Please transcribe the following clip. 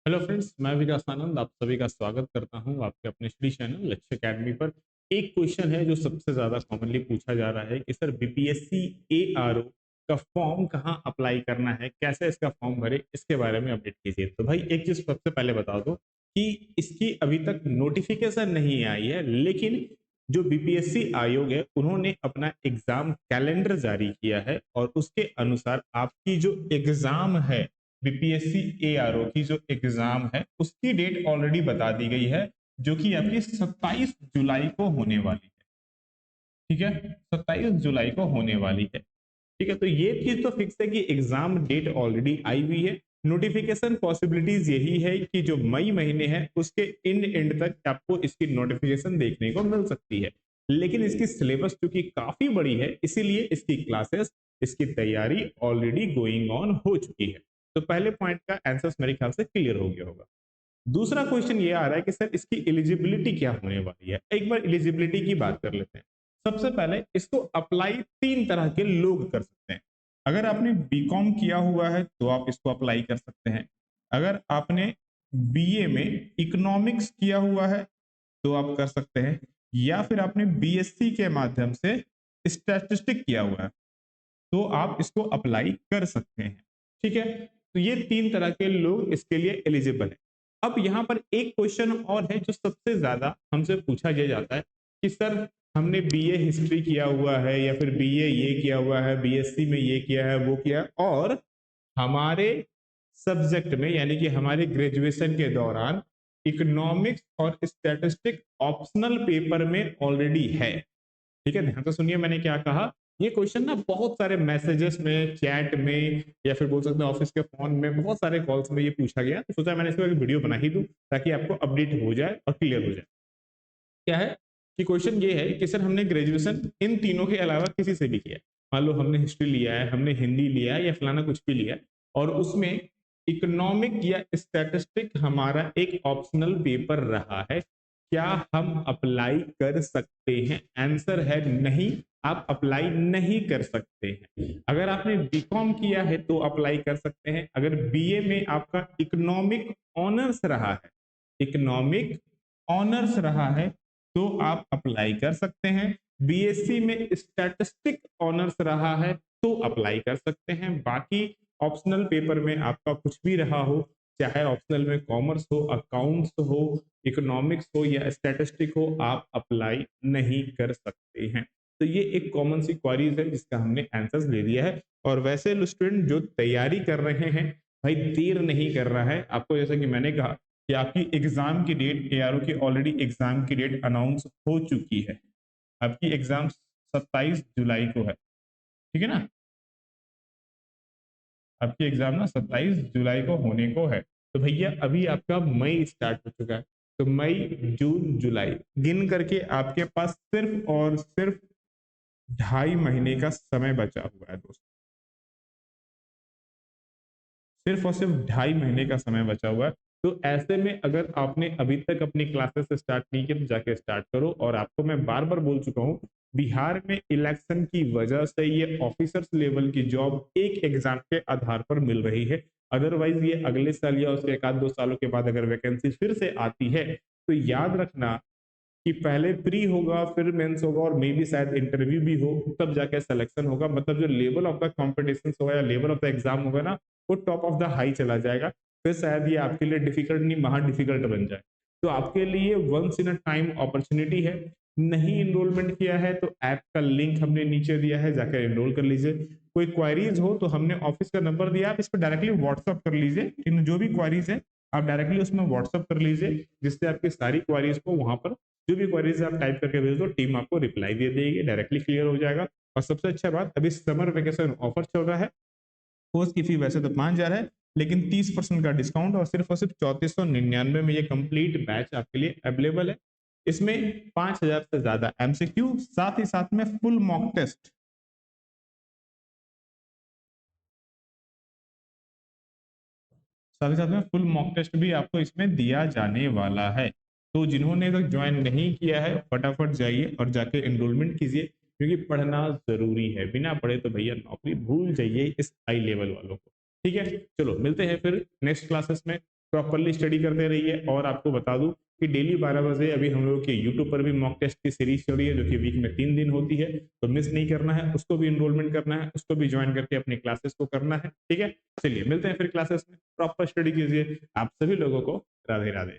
Hello friends, मैं विकास आनंद आप सभी का स्वागत करता हूं आपके अपने श्री चैनल लक्ष्य एकेडमी पर। एक क्वेश्चन है जो सबसे ज्यादा कॉमनली पूछा जा रहा है कि सर बीपीएससी एआरओ का फॉर्म कहां अप्लाई करना है, कैसे इसका फॉर्म भरे, इसके बारे में अपडेट कीजिए। तो भाई एक चीज सबसे पहले बता दो कि इसकी अभी तक नोटिफिकेशन नहीं आई है, लेकिन जो बीपीएससी आयोग है उन्होंने अपना एग्जाम कैलेंडर जारी किया है और उसके अनुसार आपकी जो एग्जाम है बीपीएससी एआरओ की जो एग्जाम है उसकी डेट ऑलरेडी बता दी गई है, जो कि आपकी 27 जुलाई को होने वाली है। ठीक है, 27 जुलाई को होने वाली है। ठीक है, तो ये चीज तो फिक्स है कि एग्जाम डेट ऑलरेडी आई हुई है। नोटिफिकेशन पॉसिबिलिटीज यही है कि जो मई महीने है उसके एंड तक आपको इसकी नोटिफिकेशन देखने को मिल सकती है। लेकिन इसकी सिलेबस चूंकि काफी बड़ी है, इसीलिए इसकी क्लासेस, इसकी तैयारी ऑलरेडी गोइंग ऑन हो चुकी है। तो पहले पॉइंट का आंसर मेरे ख्याल से क्लियर हो गया होगा। दूसरा क्वेश्चन ये आ रहा है कि सर इसकी एलिजिबिलिटी क्या होने वाली है। एक बार एलिजिबिलिटी की बात कर लेते हैं। सबसे पहले इसको अप्लाई तीन तरह के लोग कर सकते हैं। अगर आपने बीकॉम किया हुआ है तो आप इसको अप्लाई कर सकते हैं। अगर आपने बीए में इकोनॉमिक्स किया हुआ है तो आप कर सकते हैं, या फिर आपने बीएससी के माध्यम से स्टैटिस्टिक किया हुआ है तो आप इसको अप्लाई कर सकते हैं। ठीक है, तो ये तीन तरह के लोग इसके लिए एलिजिबल है। अब यहाँ पर एक क्वेश्चन और है जो सबसे ज्यादा हमसे पूछा यह जाता है कि सर हमने बीए हिस्ट्री किया हुआ है या फिर बीए ये किया हुआ है, बीएससी में ये किया है वो किया है, और हमारे सब्जेक्ट में यानी कि हमारे ग्रेजुएशन के दौरान इकोनॉमिक्स और स्टैटिस्टिक ऑप्शनल पेपर में ऑलरेडी है। ठीक है, ध्यान से सुनिए मैंने क्या कहा। ये क्वेश्चन ना बहुत सारे मैसेजेस में, चैट में, या फिर बोल सकते हैं ऑफिस के फोन में, बहुत सारे कॉल्स में ये पूछा गया, तो सोचा मैंने इसको एक वीडियो बना ही दूं ताकि आपको अपडेट हो जाए और क्लियर हो जाए। क्या है कि क्वेश्चन ये है कि सर हमने ग्रेजुएशन इन तीनों के अलावा किसी से भी किया है। मान लो हमने हिस्ट्री लिया है, हमने हिंदी लिया है, या फलाना कुछ भी लिया है, और उसमें इकोनॉमिक या स्टैटिस्टिक हमारा एक ऑप्शनल पेपर रहा है, क्या हम अप्लाई कर सकते हैं? आंसर है नहीं, आप अप्लाई नहीं कर सकते हैं। अगर आपने बीकॉम किया है तो अप्लाई कर सकते हैं। अगर बीए में आपका इकोनॉमिक ऑनर्स रहा है, इकोनॉमिक ऑनर्स रहा है तो आप अप्लाई कर सकते हैं। बीएससी में स्टैटिस्टिक ऑनर्स रहा है तो अप्लाई कर सकते हैं। बाकी ऑप्शनल पेपर में आपका कुछ भी रहा हो, चाहे ऑप्शनल में कॉमर्स हो, अकाउंट्स हो, इकोनॉमिक्स हो या स्टैटिस्टिक हो, आप अप्लाई नहीं कर सकते हैं। तो ये एक कॉमन सी क्वारीज है जिसका हमने आंसर्स ले लिया है। और वैसे स्टूडेंट जो तैयारी कर रहे हैं, भाई देर नहीं कर रहा है आपको। जैसा कि मैंने कहा कि आपकी एग्जाम की डेट, एआरओ की ऑलरेडी एग्जाम की डेट अनाउंस हो चुकी है। आपकी एग्जाम 27 जुलाई को है। ठीक है ना, आपकी एग्जाम ना 27 जुलाई को होने को है। तो भैया अभी आपका मई स्टार्ट हो चुका है, तो मई जून जुलाई गिन करके आपके पास सिर्फ और सिर्फ 2.5 महीने का समय बचा हुआ है दोस्तों। सिर्फ और सिर्फ 2.5 महीने का समय बचा हुआ है। तो ऐसे में अगर आपने अभी तक अपनी क्लासेस स्टार्ट नहीं की तो जाके स्टार्ट करो। और आपको मैं बार बार बोल चुका हूँ, बिहार में इलेक्शन की वजह से ये ऑफिसर्स लेवल की जॉब एक एग्जाम के आधार पर मिल रही है। अदरवाइज ये अगले साल या उसके एक आध दो सालों के बाद अगर वैकेंसी फिर से आती है तो याद रखना कि पहले प्री होगा, फिर मेंस होगा, और मे भी शायद इंटरव्यू भी हो, तब जाके सिलेक्शन होगा। मतलब जो लेवल ऑफ द कॉम्पिटिशन होगा या लेवल ऑफ द एग्जाम होगा ना, वो टॉप ऑफ द हाई चला जाएगा। फिर शायद ये आपके लिए डिफिकल्ट नहीं, महा डिफिकल्ट बन जाए। तो आपके लिए once in a time opportunity है। नहीं इनरोलमेंट किया है तो ऐप का लिंक हमने नीचे दिया है, जाकर एनरोल कर लीजिए। कोई क्वारीज हो तो हमने ऑफिस का नंबर दिया, आप इस पर डायरेक्टली व्हाट्सअप कर लीजिए। इन जो भी क्वारीज है आप डायरेक्टली उसमें व्हाट्सअप कर लीजिए, जिससे आपकी सारी क्वारीज को वहां पर, जो भी क्वेरीज आप टाइप करके भेज दो, टीम आपको रिप्लाई दे देगी, डायरेक्टली क्लियर हो जाएगा। और सबसे अच्छा बात, अभी समर वेकेशन ऑफर चल रहा है। कोर्स की फी वैसे तो 5,000 है, लेकिन 30% का डिस्काउंट और सिर्फ 3499 में ये कंप्लीट बैच आपके लिए अवेलेबल है। इसमें 5,000 से ज्यादा एमसीक्यू, साथ ही साथ में फुल मॉक टेस्ट, साथ ही साथ में फुल मॉक टेस्ट भी आपको इसमें दिया जाने वाला है। तो जिन्होंने तक ज्वाइन नहीं किया है फटाफट जाइए और जाके एनरोलमेंट कीजिए, क्योंकि पढ़ना जरूरी है। बिना पढ़े तो भैया नौकरी भूल जाइए इस हाई लेवल वालों को। ठीक है, चलो मिलते हैं फिर नेक्स्ट क्लासेस में। प्रॉपरली स्टडी करते रहिए। और आपको बता दूं कि डेली 12 बजे अभी हम लोग के यूट्यूब पर भी मॉक टेस्ट की सीरीज चल रही है, जो कि वीक में 3 दिन होती है, तो मिस नहीं करना है, उसको भी इनरोलमेंट करना है, उसको भी ज्वाइन करके अपनी क्लासेस को करना है। ठीक है, चलिए मिलते हैं फिर क्लासेस में, प्रॉपर स्टडी कीजिए। आप सभी लोगों को राधे राधे।